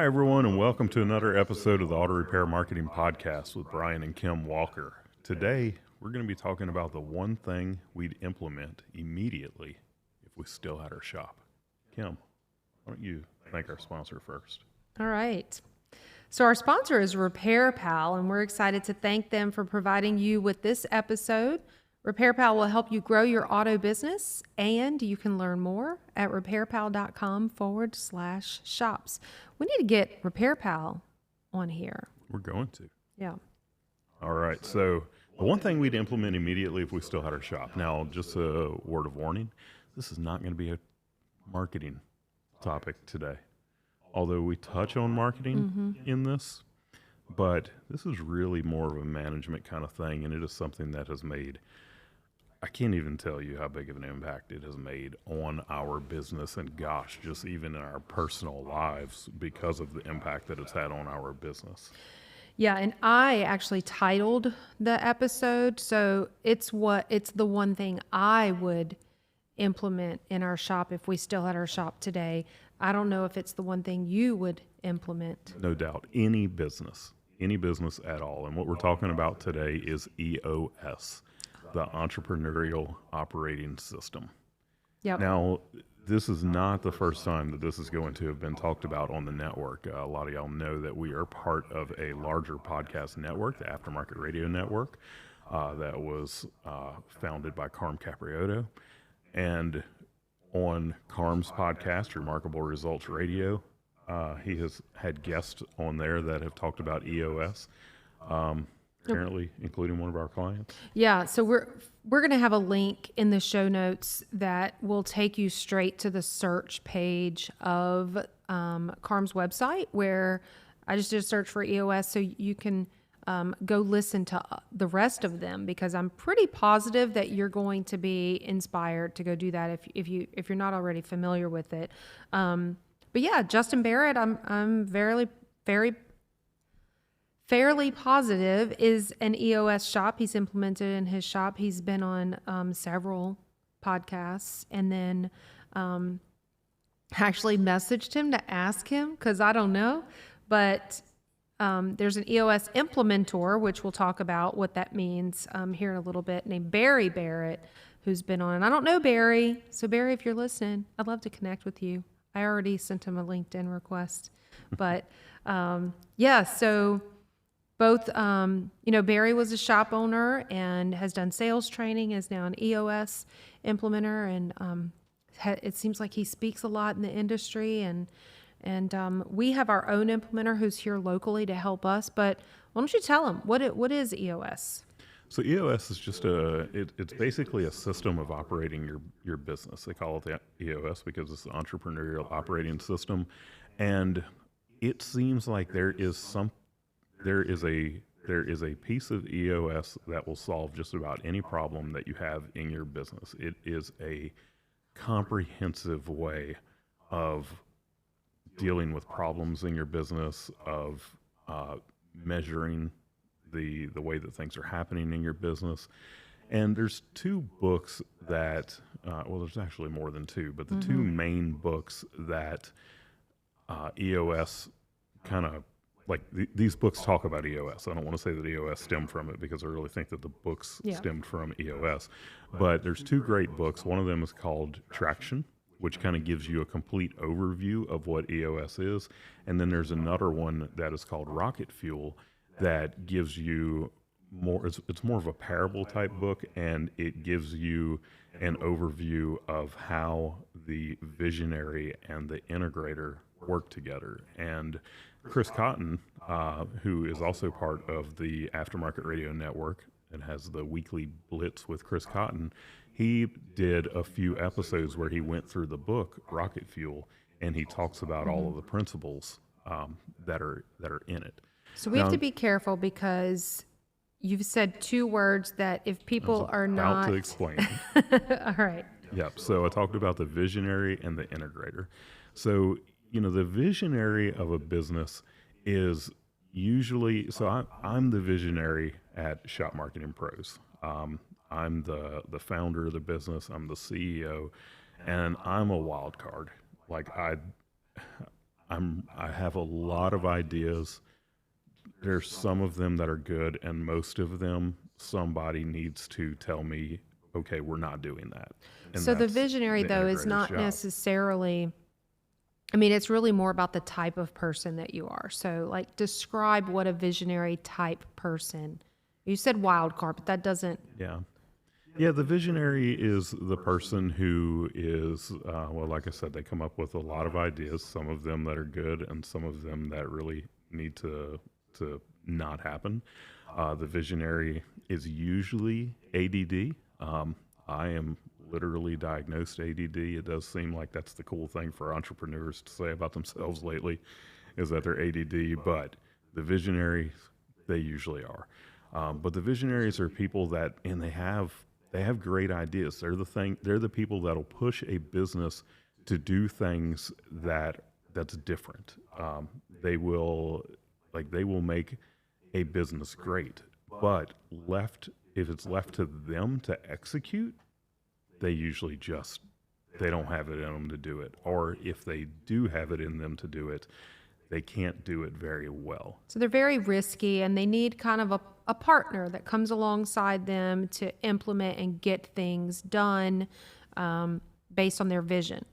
everyone, and welcome to another episode of the Auto Repair Marketing Podcast with Brian and Kim Walker. Today, we're going to be talking about the one thing we'd implement immediately if we still had our shop. Kim, why don't you thank our sponsor first? All right. So our sponsor is Repair Pal, and we're excited to thank them for providing you with this episode. Repair Pal will help you grow your auto business, and you can learn more at repairpal.com/shops. We need to get Repair Pal on here. We're going to. Yeah. All right. So the one thing we'd implement immediately if we still had our shop. Now, just a word of warning, this is not going to be a marketing topic today. Although we touch on marketing in this, but this is really more of a management kind of thing, and it is something that has made, I can't even tell you how big of an impact it has made on our business and gosh, just even in our personal lives because of the impact that it's had on our business. Yeah, and I actually titled the episode, so it's the one thing I would implement in our shop if we still had our shop today. I don't know if it's the one thing you would implement. No doubt. Any business at all. And what we're talking about today is EOS, the Entrepreneurial Operating System. Yep. Now, this is not the first time that this is going to have been talked about on the network. A lot of y'all know that we are part of a larger podcast network, the Aftermarket Radio Network, that was founded by Carm Capriotto. And on Carm's podcast, Remarkable Results Radio, he has had guests on there that have talked about EOS, apparently including one of our clients. Yeah, so we're going to have a link in the show notes that will take you straight to the search page of Carm's website, where I just did a search for EOS, so you can go listen to the rest of them, because I'm pretty positive that you're going to be inspired to go do that if you're not already familiar with it. But yeah, Justin Barrett, I'm fairly positive is an EOS shop. He's implemented in his shop. He's been on several podcasts, and then actually messaged him to ask him, because I don't know, but there's an EOS implementor, which we'll talk about what that means here in a little bit, named Barry Barrett, who's been on. And I don't know Barry. So Barry, if you're listening, I'd love to connect with you. I already sent him a LinkedIn request. But yeah, so both, Barry was a shop owner and has done sales training, is now an EOS implementer. And it seems like he speaks a lot in the industry, and we have our own implementer who's here locally to help us. But why don't you tell them what is EOS? So EOS is just it's basically a system of operating your business. They call it the EOS because it's the Entrepreneurial Operating System, and it seems like there is a piece of EOS that will solve just about any problem that you have in your business. It is a comprehensive way of dealing with problems in your business, of measuring the way that things are happening in your business. And there's two books that, there's actually more than two, but the two main books that EOS kind of, like these books talk about EOS. I don't want to say that EOS stemmed from it, because I really think that the books stemmed from EOS. But there's two great books. One of them is called Traction, which kind of gives you a complete overview of what EOS is. And then there's another one that is called Rocket Fuel that gives you more, it's more of a parable type book, and it gives you an overview of how the visionary and the integrator work together. And Chris Cotton, who is also part of the Aftermarket Radio Network and has the weekly Blitz with Chris Cotton, he did a few episodes where he went through the book Rocket Fuel, and he talks about all of the principles that are in it. So we have to be careful, because you've said two words that if people are not... about to explain. All right. Yep. So I talked about the visionary and the integrator. So, the visionary of a business is usually... So I'm the visionary at Shop Marketing Pros. I'm the founder of the business. I'm the CEO, and I'm a wild card. Like I have a lot of ideas. There's some of them that are good, and most of them somebody needs to tell me, okay, we're not doing that. And So the that's visionary, the though, is integrator's not job. necessarily, I mean, it's really more about the type of person that you are. So, like, describe what a visionary type person. You said wild card, but that doesn't. Yeah. Yeah, the visionary is the person who is, well, like I said, they come up with a lot of ideas, some of them that are good and some of them that really need to not happen. The visionary is usually ADD. I am literally diagnosed ADD. It does seem like that's the cool thing for entrepreneurs to say about themselves lately, is that they're ADD, but the visionaries, they usually are. But the visionaries are people that, and they have great ideas. They're the people that'll push a business to do things that's different. They will make a business great, but if it's left to them to execute, they usually they don't have it in them to do it. Or if they do have it in them to do it, they can't do it very well. So they're very risky, and they need kind of a partner that comes alongside them to implement and get things done based on their vision,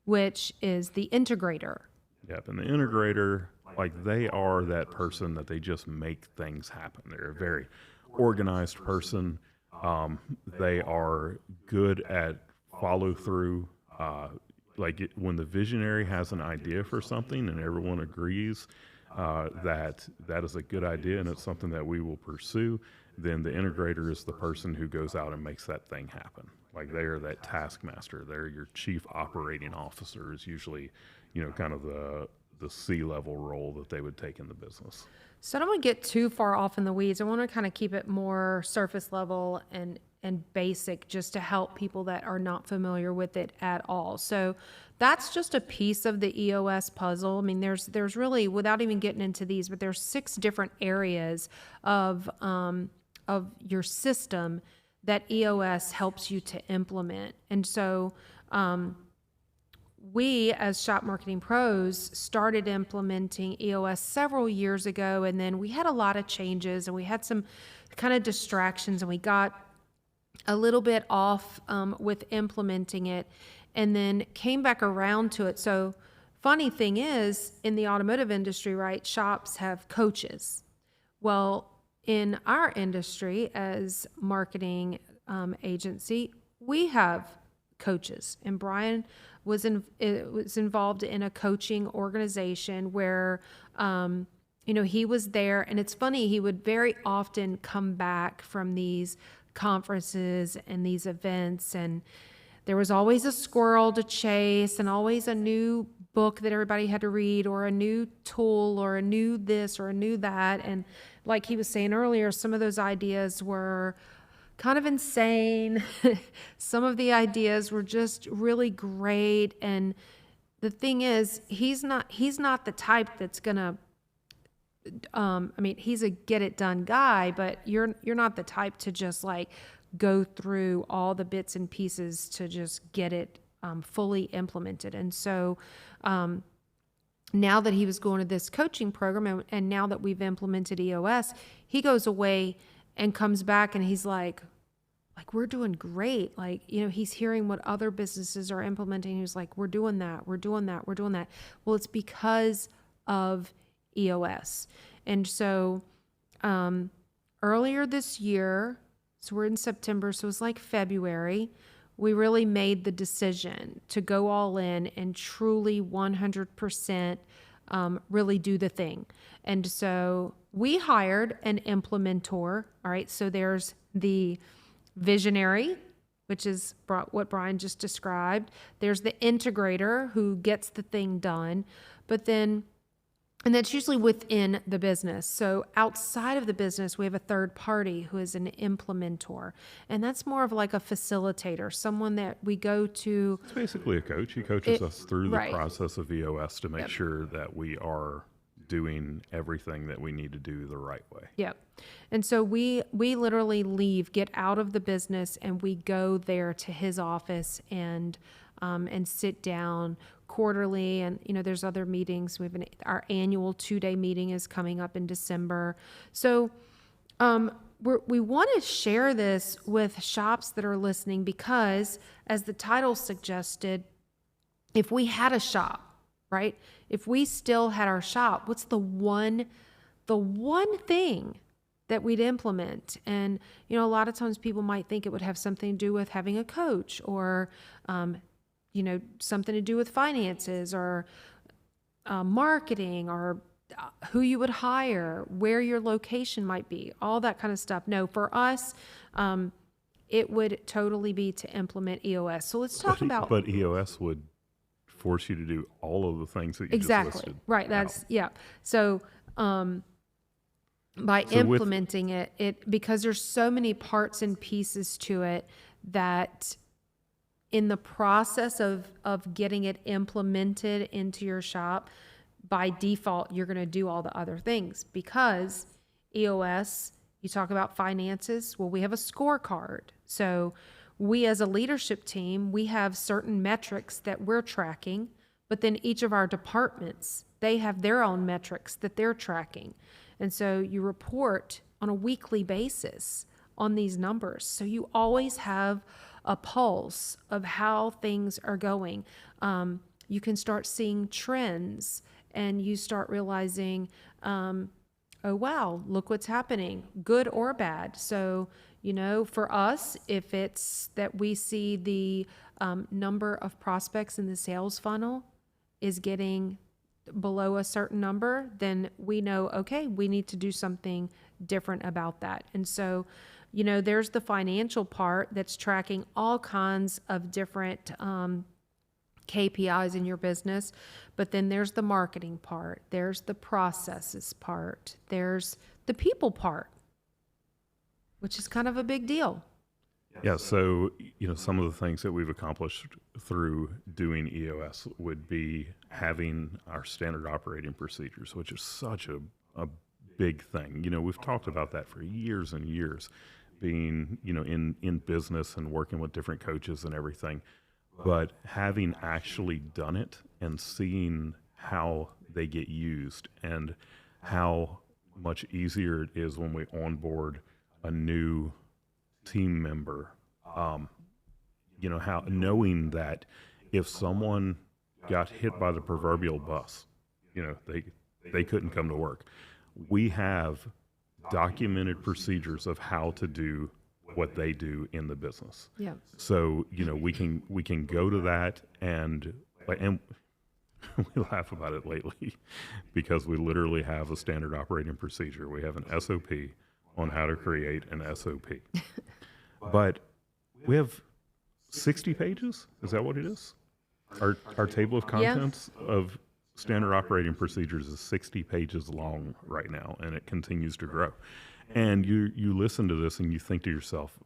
which is the integrator. Yep, and the integrator, like, they are that person that they just make things happen. They're a very organized person. They are good at follow through. When the visionary has an idea for something and everyone agrees that is a good idea and it's something that we will pursue, then the integrator is the person who goes out and makes that thing happen. Like, they are that taskmaster. They're your chief operating officer is usually, kind of the C-level role that they would take in the business. So I don't want to get too far off in the weeds. I want to kind of keep it more surface level and basic, just to help people that are not familiar with it at all. So that's just a piece of the EOS puzzle. I mean, there's really, without even getting into these, but there's 6 different areas of your system that EOS helps you to implement. And so we, as Shop Marketing Pros, started implementing EOS several years ago, and then we had a lot of changes, and we had some kind of distractions, and we got a little bit off with implementing it, and then came back around to it. So funny thing is, in the automotive industry, right, shops have coaches. Well, in our industry as marketing agency, we have coaches, and Brian was involved in a coaching organization where he was there. And it's funny, he would very often come back from these conferences and these events, and there was always a squirrel to chase and always a new book that everybody had to read, or a new tool, or a new this or a new that. And like he was saying earlier, some of those ideas were kind of insane. Some of the ideas were just really great. And the thing is, he's not the type that's gonna he's a get it done guy, but you're not the type to just like go through all the bits and pieces to just get it fully implemented. And so now that he was going to this coaching program, and now that we've implemented EOS, he goes away and comes back and he's like, we're doing great. He's hearing what other businesses are implementing. He's like, we're doing that. Well, it's because of EOS. And so earlier this year, so we're in September, so it was like February, we really made the decision to go all in and truly 100% really do the thing. And so we hired an implementor. All right, so there's the visionary, which is what Brian just described. There's the integrator who gets the thing done, and that's usually within the business. So outside of the business, we have a third party who is an implementor. And that's more of like a facilitator, someone that we go to. It's basically a coach. He coaches us through the process of EOS to make sure that we are doing everything that we need to do the right way. Yep. And so we literally get out of the business, and we go there to his office, and and sit down quarterly. And, there's other meetings. Our annual 2-day meeting is coming up in December. So we want to share this with shops that are listening because, as the title suggested, if we had a shop, right? If we still had our shop, what's the one thing that we'd implement? And, a lot of times people might think it would have something to do with having a coach or, something to do with finances or marketing or who you would hire, where your location might be, all that kind of stuff. No, for us, it would totally be to implement EOS. So let's talk about... But EOS would force you to do all of the things that you exactly. just listed. Right. That's, yeah. So by implementing it, because there's so many parts and pieces to it that in the process of getting it implemented into your shop, by default, you're going to do all the other things because EOS, you talk about finances. Well, we have a scorecard. So we as a leadership team, we have certain metrics that we're tracking, but then each of our departments, they have their own metrics that they're tracking. And so you report on a weekly basis on these numbers. So you always have a pulse of how things are going. You can start seeing trends and you start realizing, oh, wow, look what's happening, good or bad. So, for us, if it's that we see the number of prospects in the sales funnel is getting below a certain number, then we know, okay, we need to do something different about that. And so, there's the financial part that's tracking all kinds of different KPIs in your business, but then there's the marketing part, there's the processes part, there's the people part, which is kind of a big deal. Yeah, so, some of the things that we've accomplished through doing EOS would be having our standard operating procedures, which is such a big thing. We've talked about that for years and years, being, in business and working with different coaches and everything. But having actually done it and seeing how they get used and how much easier it is when we onboard a new team member, how knowing that if someone got hit by the proverbial bus, they couldn't come to work. We have documented procedures of how to do what they do in the business. Yeah. So, we can go to that and we laugh about it lately because we literally have a standard operating procedure. We have an SOP on how to create an SOP. But we have 60 pages. Is that what it is? Our table of contents of standard operating procedures is 60 pages long right now, and it continues to grow. And you listen to this and you think to yourself,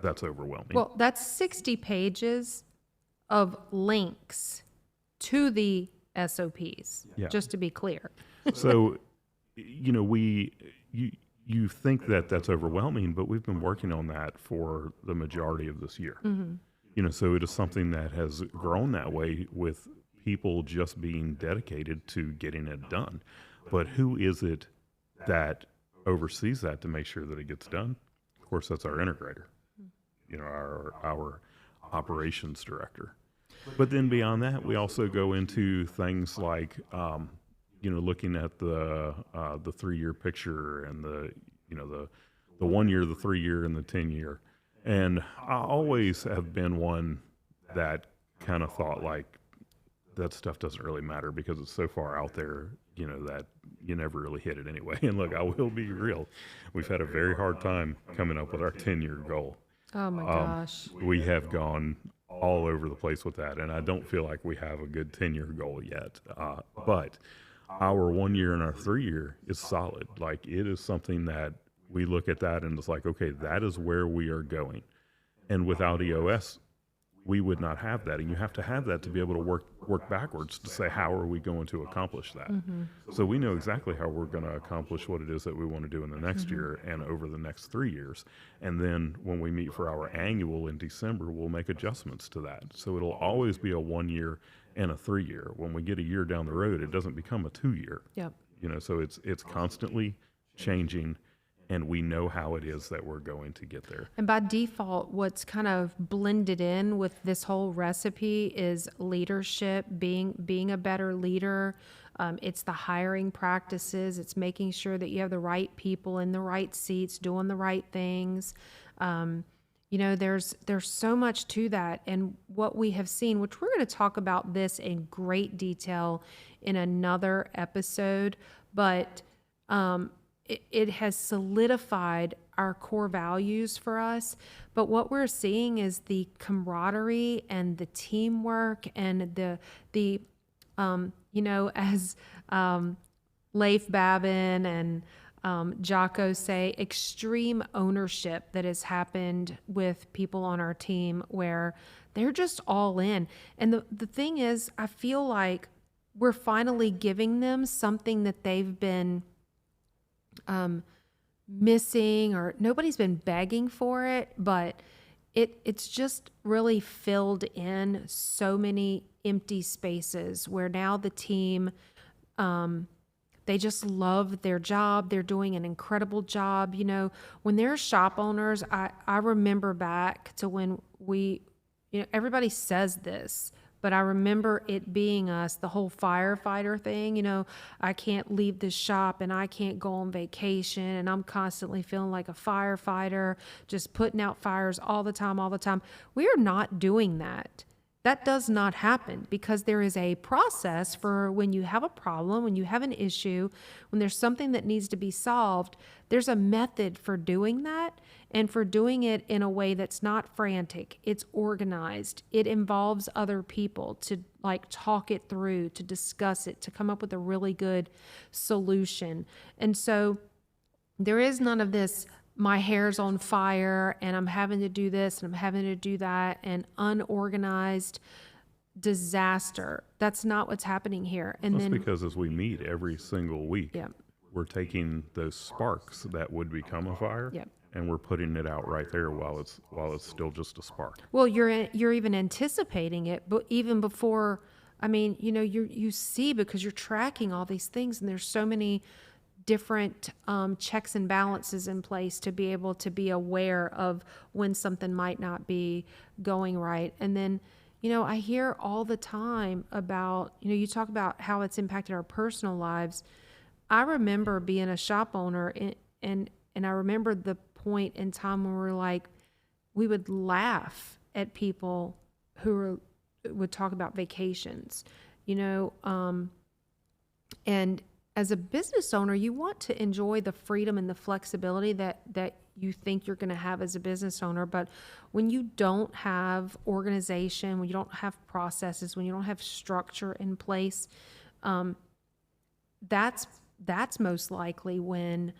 that's overwhelming. Well, that's 60 pages of links to the SOPs, just to be clear. So, you think that that's overwhelming, but we've been working on that for the majority of this year. Mm-hmm. So it is something that has grown that way with people just being dedicated to getting it done. But who is it that oversees that to make sure that it gets done? Of course, that's our integrator, our operations director. But then beyond that, we also go into things like, looking at the 3-year picture and the 1 year, the 3 year, and the 10 year. And I always have been one that kind of thought like that stuff doesn't really matter because it's so far out there, that you never really hit it anyway. And look, I will be real. We've had a very hard time coming up with our 10-year goal. Oh my gosh. We have gone all over the place with that. And I don't feel like we have a good 10-year goal yet. But our 1 year and our 3 year is solid. Like it is something that we look at that and it's like, okay, that is where we are going. And without EOS, we would not have that. And you have to have that to be able to work backwards to say, how are we going to accomplish that? So we know exactly how we're going to accomplish what it is that we want to do in the next year and over the next 3 years. And then when we meet for our annual in December, we'll make adjustments to that. So it'll always be a 1 year and a 3 year. When we get a year down the road, it doesn't become a 2 year. Yep. So it's constantly changing, and we know how it is that we're going to get there. And by default, what's kind of blended in with this whole recipe is leadership, being a better leader. It's the hiring practices. It's making sure that you have the right people in the right seats, doing the right things. There's so much to that. And what we have seen, which we're going to talk about this in great detail in another episode, but it has solidified our core values for us. But what we're seeing is the camaraderie and the teamwork and the as Leif Babin and Jocko say, extreme ownership that has happened with people on our team where they're just all in. And the thing is, I feel like we're finally giving them something that they've been missing, or nobody's been begging for it, but it's just really filled in so many empty spaces where now the team, they just love their job. They're doing an incredible job. When they're shop owners, I remember back to when everybody says this, but I remember it being us, the whole firefighter thing. I can't leave this shop and I can't go on vacation, and I'm constantly feeling like a firefighter, just putting out fires all the time. We are not doing that. That does not happen, because there is a process for when you have a problem, when you have an issue, when there's something that needs to be solved. There's a method for doing that, and for doing it in a way that's not frantic. It's organized. It involves other people to talk it through, to discuss it, to come up with a really good solution. And so there is none of this, my hair's on fire and I'm having to do this and I'm having to do that, and unorganized disaster. That's not what's happening here. And That's because as we meet every single week, yeah, we're taking those sparks that would become a fire, yeah, and we're putting it out right there while it's still just a spark. Well, you're even anticipating it, but even before, you see, because you're tracking all these things, and there's so many different checks and balances in place to be able to be aware of when something might not be going right. And then, I hear all the time about, you talk about how it's impacted our personal lives. I remember being a shop owner, and I remember the point in time when we would laugh at people who would talk about vacations, and as a business owner, you want to enjoy the freedom and the flexibility that you think you're going to have as a business owner. But when you don't have organization, when you don't have processes, when you don't have structure in place, that's most likely when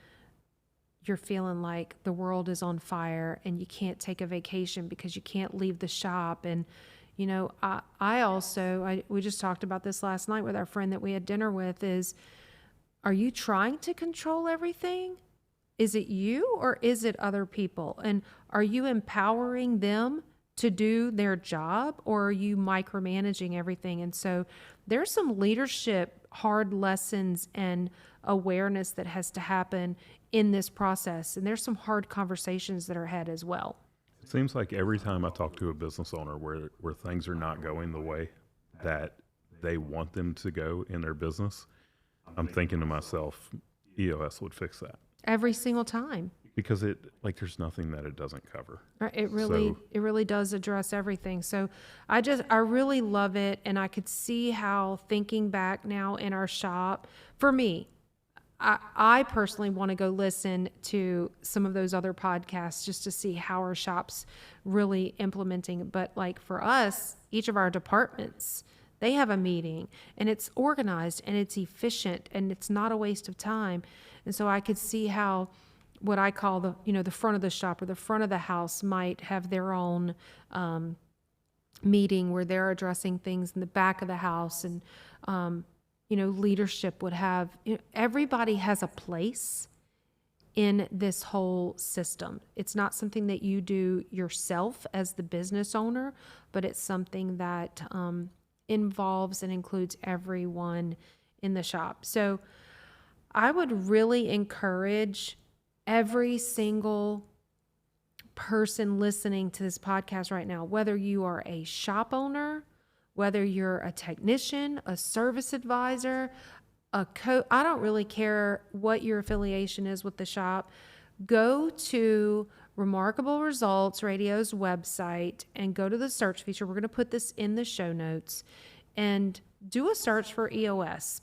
you're feeling like the world is on fire and you can't take a vacation because you can't leave the shop. And we just talked about this last night with our friend that we had dinner with, is, are you trying to control everything? Is it you or is it other people? And are you empowering them to do their job, or are you micromanaging everything? And so there's some leadership hard lessons and awareness that has to happen in this process. And there's some hard conversations that are had as well. It seems like every time I talk to a business owner where things are not going the way that they want them to go in their business, I'm thinking to myself, EOS would fix that. Every single time. Because there's nothing that it doesn't cover. It really does address everything. So I really love it. And I could see how, thinking back now in our shop, for me, I personally want to go listen to some of those other podcasts just to see how our shop's really implementing. But for us, each of our departments, they have a meeting, and it's organized and it's efficient and it's not a waste of time. And so I could see how what I call the front of the shop or the front of the house might have their own meeting where they're addressing things in the back of the house, and leadership would have, everybody has a place in this whole system. It's not something that you do yourself as the business owner, but it's something that involves and includes everyone in the shop. So I would really encourage every single person listening to this podcast right now, whether you are a shop owner, whether you're a technician, a service advisor, I don't really care what your affiliation is with the shop. Go to Remarkable Results Radio's website and go to the search feature. We're going to put this in the show notes, and do a search for EOS.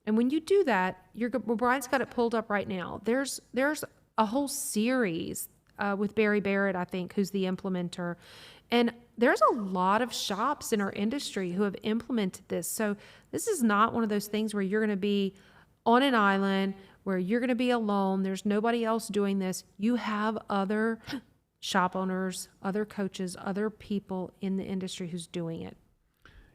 And when you do that, Brian's got it pulled up right now. There's a whole series with Barry Barrett, I think, who's the implementer. And there's a lot of shops in our industry who have implemented this. So this is not one of those things where you're going to be on an island, where you're going to be alone. There's nobody else doing this. You have other shop owners, other coaches, other people in the industry who's doing it.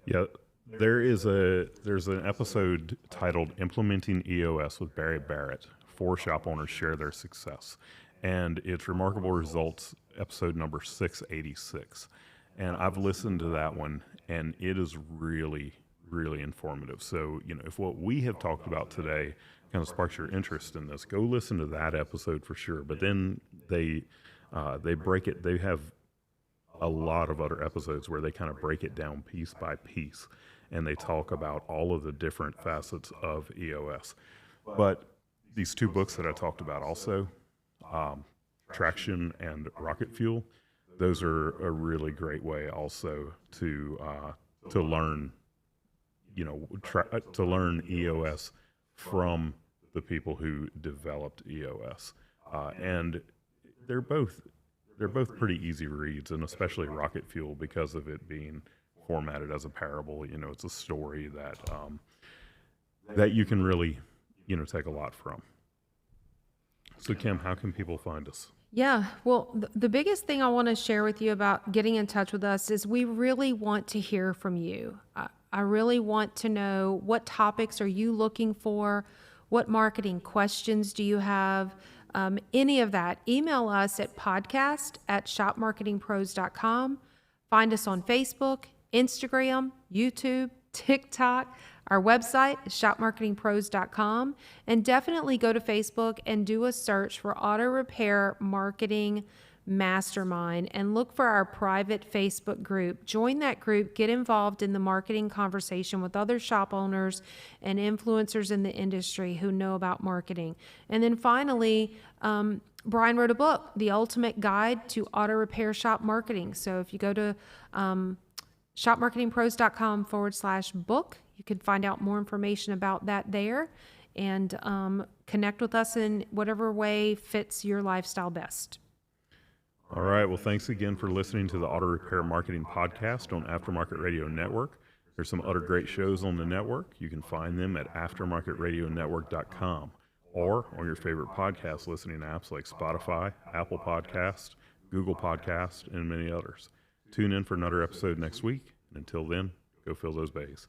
Yeah, there's an episode titled Implementing EOS with Barry Barrett. 4 shop owners share their success. And it's Remarkable Results, episode number 686. And I've listened to that one, and it is really, really informative. So, if what we have talked about today kind of sparks your interest in this, go listen to that episode for sure. But then they break it. They have a lot of other episodes where they kind of break it down piece by piece, and they talk about all of the different facets of EOS. But these 2 books that I talked about also, Traction and Rocket Fuel, those are a really great way also to learn, to learn EOS from the people who developed EOS, and they're both pretty easy reads, and especially Rocket Fuel because of it being formatted as a parable. It's a story that you can really take a lot from. So, Kim, how can people find us? Yeah, well, the biggest thing I want to share with you about getting in touch with us is we really want to hear from you. I really want to know, what topics are you looking for? What marketing questions do you have? Any of that. Email us at podcast@shopmarketingpros.com. Find us on Facebook, Instagram, YouTube, TikTok. Our website is shopmarketingpros.com, and definitely go to Facebook and do a search for Auto Repair Marketing Mastermind and look for our private Facebook group. Join that group, get involved in the marketing conversation with other shop owners and influencers in the industry who know about marketing. And then finally, Brian wrote a book, The Ultimate Guide to Auto Repair Shop Marketing. So if you go to shopmarketingpros.com/book, you can find out more information about that there, and connect with us in whatever way fits your lifestyle best. All right. Well, thanks again for listening to the Auto Repair Marketing Podcast on Aftermarket Radio Network. There's some other great shows on the network. You can find them at aftermarketradionetwork.com or on your favorite podcast listening apps like Spotify, Apple Podcast, Google Podcast, and many others. Tune in for another episode next week. And until then, go fill those bays.